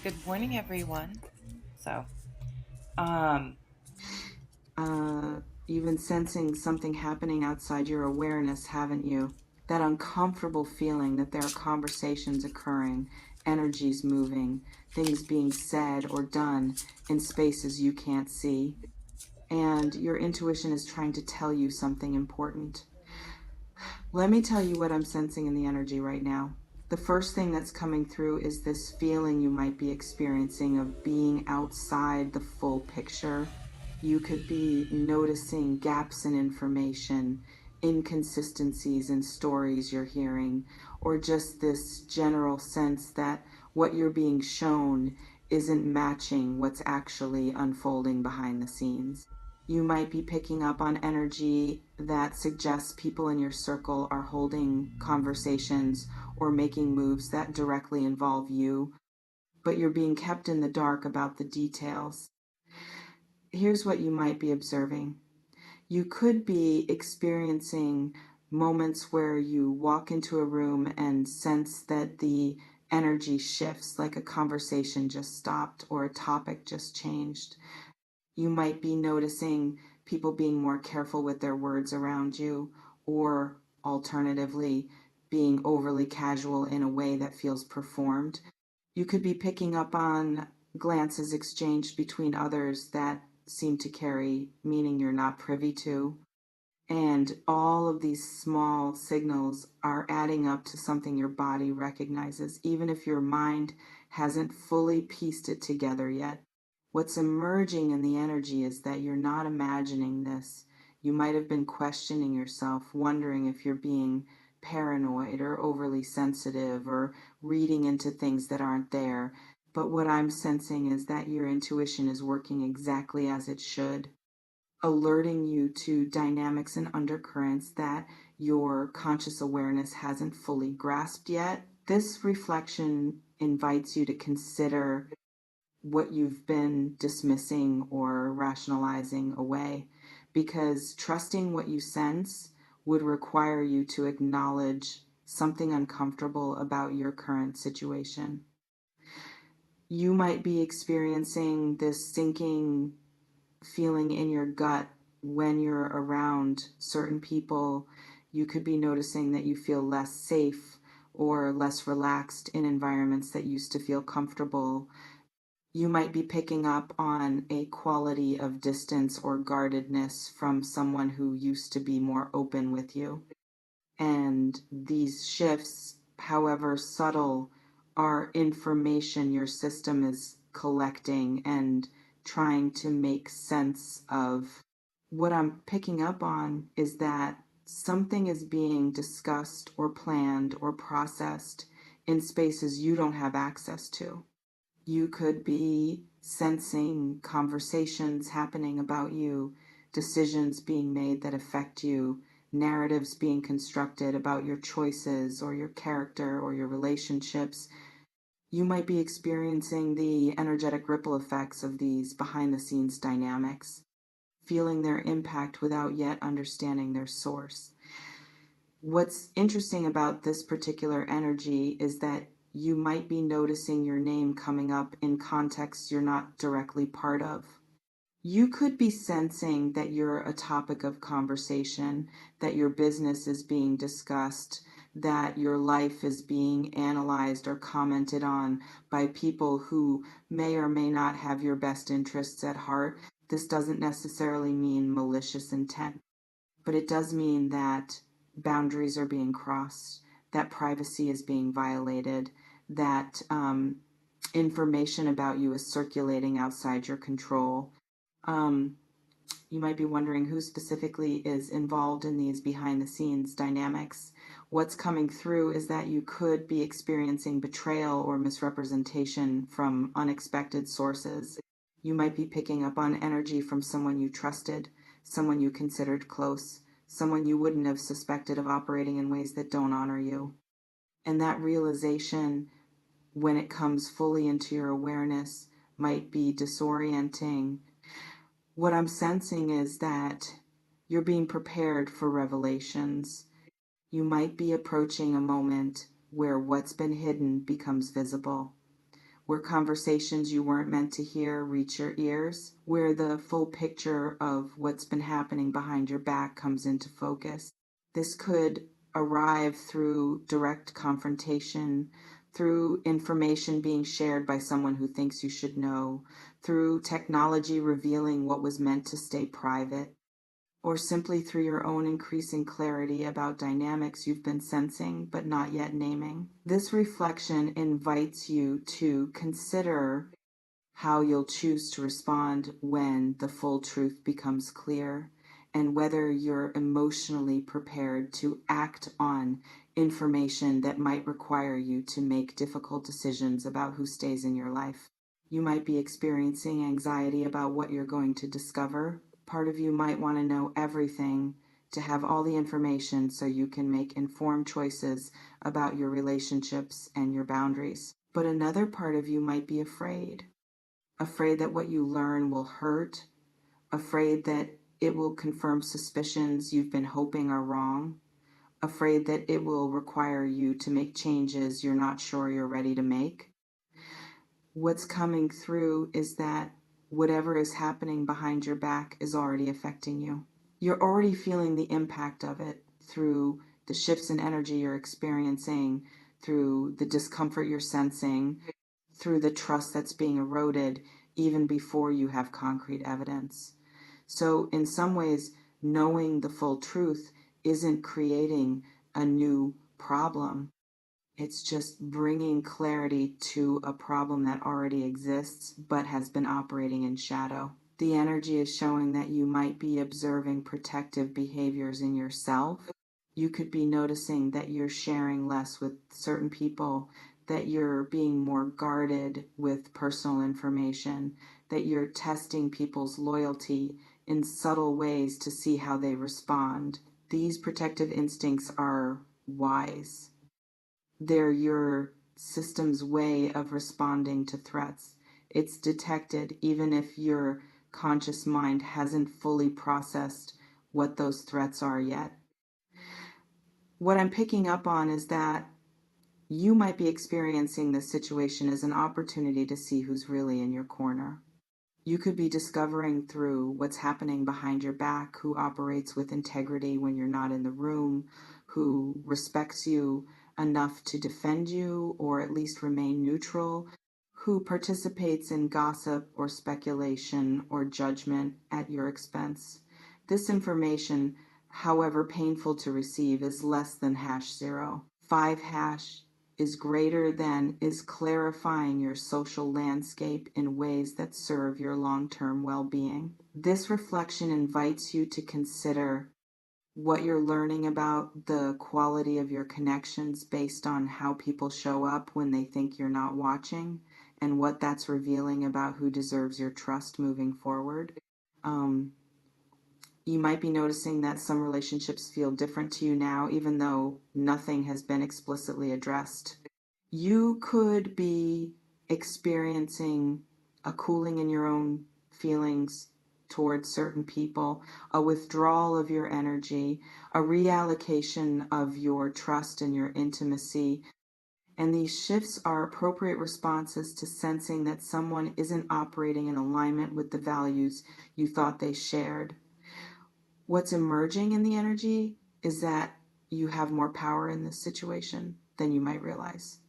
Good morning, everyone. So, um, uh, you've been sensing something happening outside your awareness, haven't you? That uncomfortable feeling that there are conversations occurring, energies moving, things being said or done in spaces you can't see. And your intuition is trying to tell you something important. Let me tell you what I'm sensing in the energy right now. The first thing that's coming through is this feeling you might be experiencing of being outside the full picture. You could be noticing gaps in information, inconsistencies in stories you're hearing, or just this general sense that what you're being shown isn't matching what's actually unfolding behind the scenes. You might be picking up on energy that suggests people in your circle are holding conversations or making moves that directly involve you, but you're being kept in the dark about the details. Here's what you might be observing. You could be experiencing moments where you walk into a room and sense that the energy shifts, like a conversation just stopped or a topic just changed. You might be noticing people being more careful with their words around you, or alternatively, being overly casual in a way that feels performed. You could be picking up on glances exchanged between others that seem to carry meaning you're not privy to. And all of these small signals are adding up to something your body recognizes, even if your mind hasn't fully pieced it together yet. What's emerging in the energy is that you're not imagining this. You might have been questioning yourself, wondering if you're being paranoid or overly sensitive or reading into things that aren't there. But what I'm sensing is that your intuition is working exactly as it should, alerting you to dynamics and undercurrents that your conscious awareness hasn't fully grasped yet. This reflection invites you to consider what you've been dismissing or rationalizing away, because trusting what you sense would require you to acknowledge something uncomfortable about your current situation. You might be experiencing this sinking feeling in your gut when you're around certain people. You could be noticing that you feel less safe or less relaxed in environments that used to feel comfortable. You might be picking up on a quality of distance or guardedness from someone who used to be more open with you. And these shifts, however subtle, are information your system is collecting and trying to make sense of. What I'm picking up on is that something is being discussed or planned or processed in spaces you don't have access to. You could be sensing conversations happening about you, decisions being made that affect you, narratives being constructed about your choices or your character or your relationships. You might be experiencing the energetic ripple effects of these behind the scenes dynamics, feeling their impact without yet understanding their source. What's interesting about this particular energy is that you might be noticing your name coming up in contexts you're not directly part of. You could be sensing that you're a topic of conversation, that your business is being discussed, that your life is being analyzed or commented on by people who may or may not have your best interests at heart. This doesn't necessarily mean malicious intent, but it does mean that boundaries are being crossed, that privacy is being violated, that information about you is circulating outside your control. Um, you might be wondering who specifically is involved in these behind the scenes dynamics. What's coming through is that you could be experiencing betrayal or misrepresentation from unexpected sources. You might be picking up on energy from someone you trusted, someone you considered close, someone you wouldn't have suspected of operating in ways that don't honor you. And that realization, when it comes fully into your awareness, might be disorienting. What I'm sensing is that you're being prepared for revelations. You might be approaching a moment where what's been hidden becomes visible, where conversations you weren't meant to hear reach your ears, where the full picture of what's been happening behind your back comes into focus. This could arrive through direct confrontation, through information being shared by someone who thinks you should know, through technology revealing what was meant to stay private, or simply through your own increasing clarity about dynamics you've been sensing but not yet naming. This reflection invites you to consider how you'll choose to respond when the full truth becomes clear, and whether you're emotionally prepared to act on information that might require you to make difficult decisions about who stays in your life. You might be experiencing anxiety about what you're going to discover. Part of you might want to know everything, to have all the information so you can make informed choices about your relationships and your boundaries. But another part of you might be afraid that what you learn will hurt, afraid that it will confirm suspicions you've been hoping are wrong, afraid that it will require you to make changes you're not sure you're ready to make. What's coming through is that whatever is happening behind your back is already affecting you. You're already feeling the impact of it through the shifts in energy you're experiencing, through the discomfort you're sensing, through the trust that's being eroded even before you have concrete evidence. So, in some ways, knowing the full truth isn't creating a new problem. It's just bringing clarity to a problem that already exists but has been operating in shadow. The energy is showing that you might be observing protective behaviors in yourself. You could be noticing that you're sharing less with certain people, that you're being more guarded with personal information, that you're testing people's loyalty in subtle ways to see how they respond. These protective instincts are wise. They're your system's way of responding to threats. It's detected even if your conscious mind hasn't fully processed what those threats are yet. What I'm picking up on is that you might be experiencing this situation as an opportunity to see who's really in your corner. You could be discovering through what's happening behind your back who operates with integrity when you're not in the room, who respects you enough to defend you or at least remain neutral, who participates in gossip or speculation or judgment at your expense. This information, however painful to receive, is less than #0. 5# is greater than is clarifying your social landscape in ways that serve your long-term well-being. This reflection invites you to consider what you're learning about the quality of your connections based on how people show up when they think you're not watching, and what that's revealing about who deserves your trust moving forward. Um, you might be noticing that some relationships feel different to you now, even though nothing has been explicitly addressed. You could be experiencing a cooling in your own feelings towards certain people, a withdrawal of your energy, a reallocation of your trust and your intimacy. And these shifts are appropriate responses to sensing that someone isn't operating in alignment with the values you thought they shared. What's emerging in the energy is that you have more power in this situation than you might realize.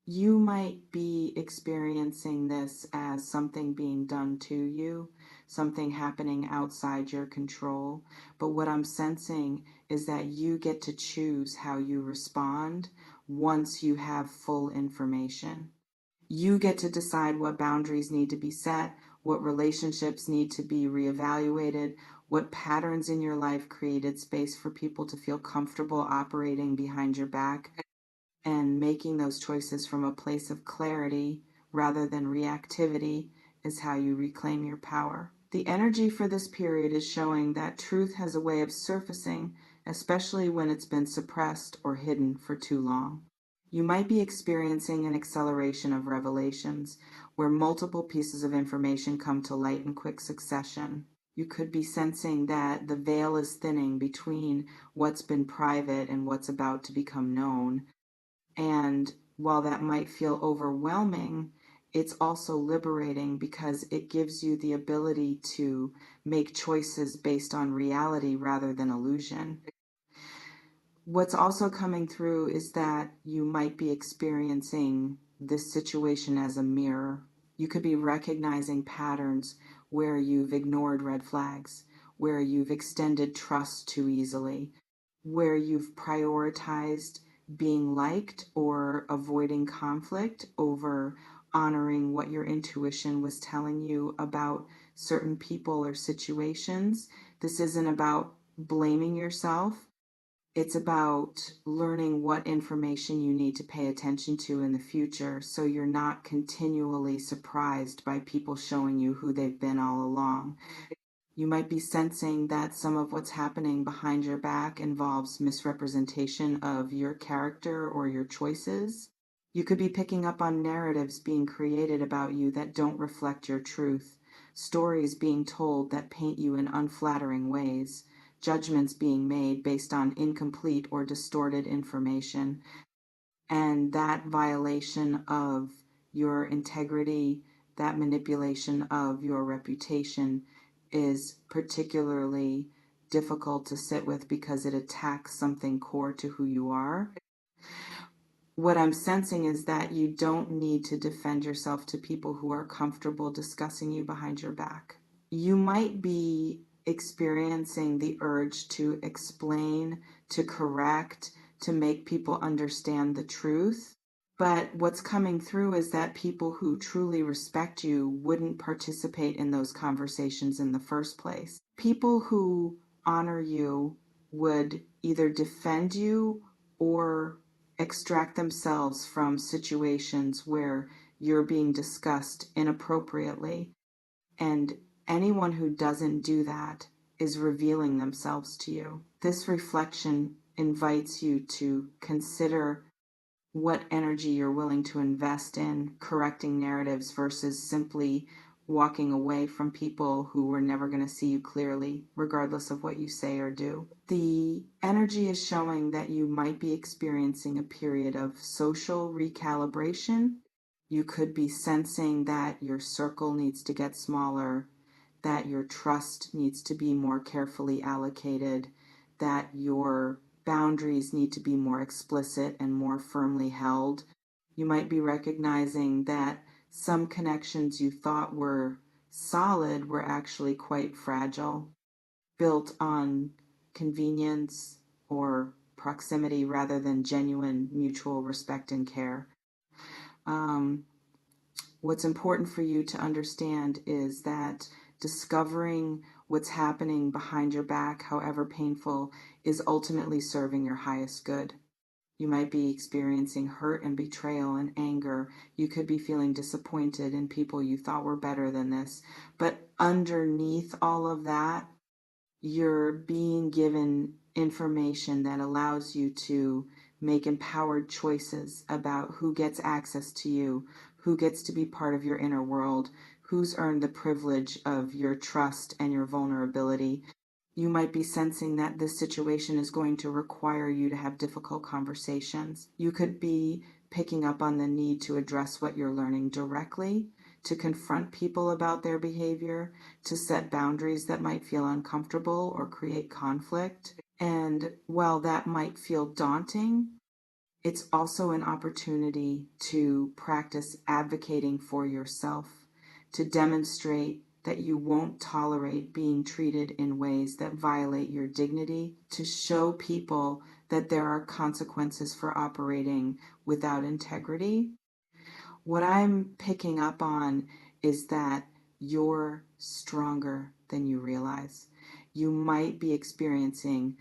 You might be experiencing this as something being done to you, something happening outside your control. But what I'm sensing is that you get to choose how you respond once you have full information. You get to decide what boundaries need to be set, what relationships need to be reevaluated, what patterns in your life created space for people to feel comfortable operating behind your back, and making those choices from a place of clarity rather than reactivity is how you reclaim your power. The energy for this period is showing that truth has a way of surfacing, especially when it's been suppressed or hidden for too long. You might be experiencing an acceleration of revelations where multiple pieces of information come to light in quick succession. You could be sensing that the veil is thinning between what's been private and what's about to become known. And while that might feel overwhelming, it's also liberating because it gives you the ability to make choices based on reality rather than illusion. What's also coming through is that you might be experiencing this situation as a mirror. You could be recognizing patterns where you've ignored red flags, where you've extended trust too easily, where you've prioritized being liked or avoiding conflict over honoring what your intuition was telling you about certain people or situations. This isn't about blaming yourself. It's about learning what information you need to pay attention to in the future so you're not continually surprised by people showing you who they've been all along. You might be sensing that some of what's happening behind your back involves misrepresentation of your character or your choices. You could be picking up on narratives being created about you that don't reflect your truth, stories being told that paint you in unflattering ways, judgments being made based on incomplete or distorted information, and that violation of your integrity, that manipulation of your reputation is particularly difficult to sit with because it attacks something core to who you are. What I'm sensing is that you don't need to defend yourself to people who are comfortable discussing you behind your back. You might be experiencing the urge to explain, to correct, to make people understand the truth. But what's coming through is that people who truly respect you wouldn't participate in those conversations in the first place. People who honor you would either defend you or extract themselves from situations where you're being discussed inappropriately. And anyone who doesn't do that is revealing themselves to you. This reflection invites you to consider what energy you're willing to invest in correcting narratives versus simply walking away from people who were never going to see you clearly, regardless of what you say or do. The energy is showing that you might be experiencing a period of social recalibration. You could be sensing that your circle needs to get smaller, that your trust needs to be more carefully allocated, that your boundaries need to be more explicit and more firmly held. You might be recognizing that some connections you thought were solid were actually quite fragile, built on convenience or proximity rather than genuine mutual respect and care. Um, what's important for you to understand is that discovering what's happening behind your back, however painful, is ultimately serving your highest good. You might be experiencing hurt and betrayal and anger. You could be feeling disappointed in people you thought were better than this. But underneath all of that, you're being given information that allows you to make empowered choices about who gets access to you, who gets to be part of your inner world, who's earned the privilege of your trust and your vulnerability. You might be sensing that this situation is going to require you to have difficult conversations. You could be picking up on the need to address what you're learning directly, to confront people about their behavior, to set boundaries that might feel uncomfortable or create conflict. And while that might feel daunting, it's also an opportunity to practice advocating for yourself, to demonstrate that you won't tolerate being treated in ways that violate your dignity, to show people that there are consequences for operating without integrity. What I'm picking up on is that you're stronger than you realize. You might be experiencing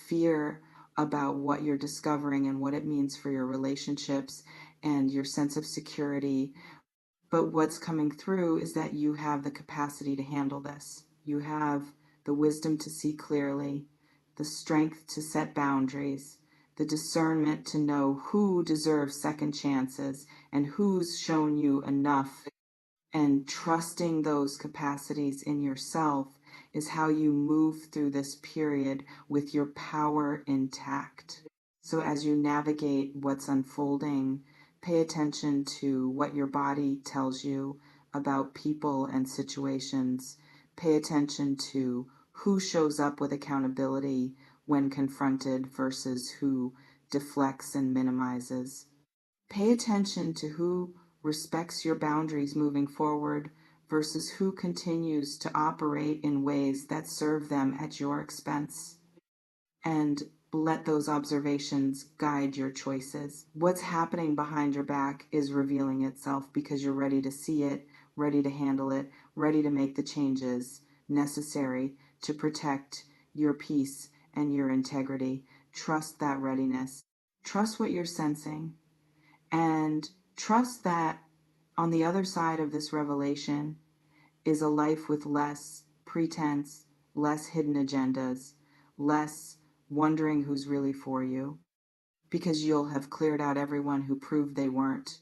fear about what you're discovering and what it means for your relationships and your sense of security. But what's coming through is that you have the capacity to handle this. You have the wisdom to see clearly, the strength to set boundaries, the discernment to know who deserves second chances and who's shown you enough. And trusting those capacities in yourself is how you move through this period with your power intact. So as you navigate what's unfolding, Pay attention to what your body tells you about people and situations. Pay attention to who shows up with accountability when confronted versus who deflects and minimizes. Pay attention to who respects your boundaries moving forward versus who continues to operate in ways that serve them at your expense. And let those observations guide your choices. What's happening behind your back is revealing itself because you're ready to see it, ready to handle it, ready to make the changes necessary to protect your peace and your integrity. Trust that readiness. Trust what you're sensing, and trust that on the other side of this revelation is a life with less pretense, less hidden agendas, less wondering who's really for you, because you'll have cleared out everyone who proved they weren't.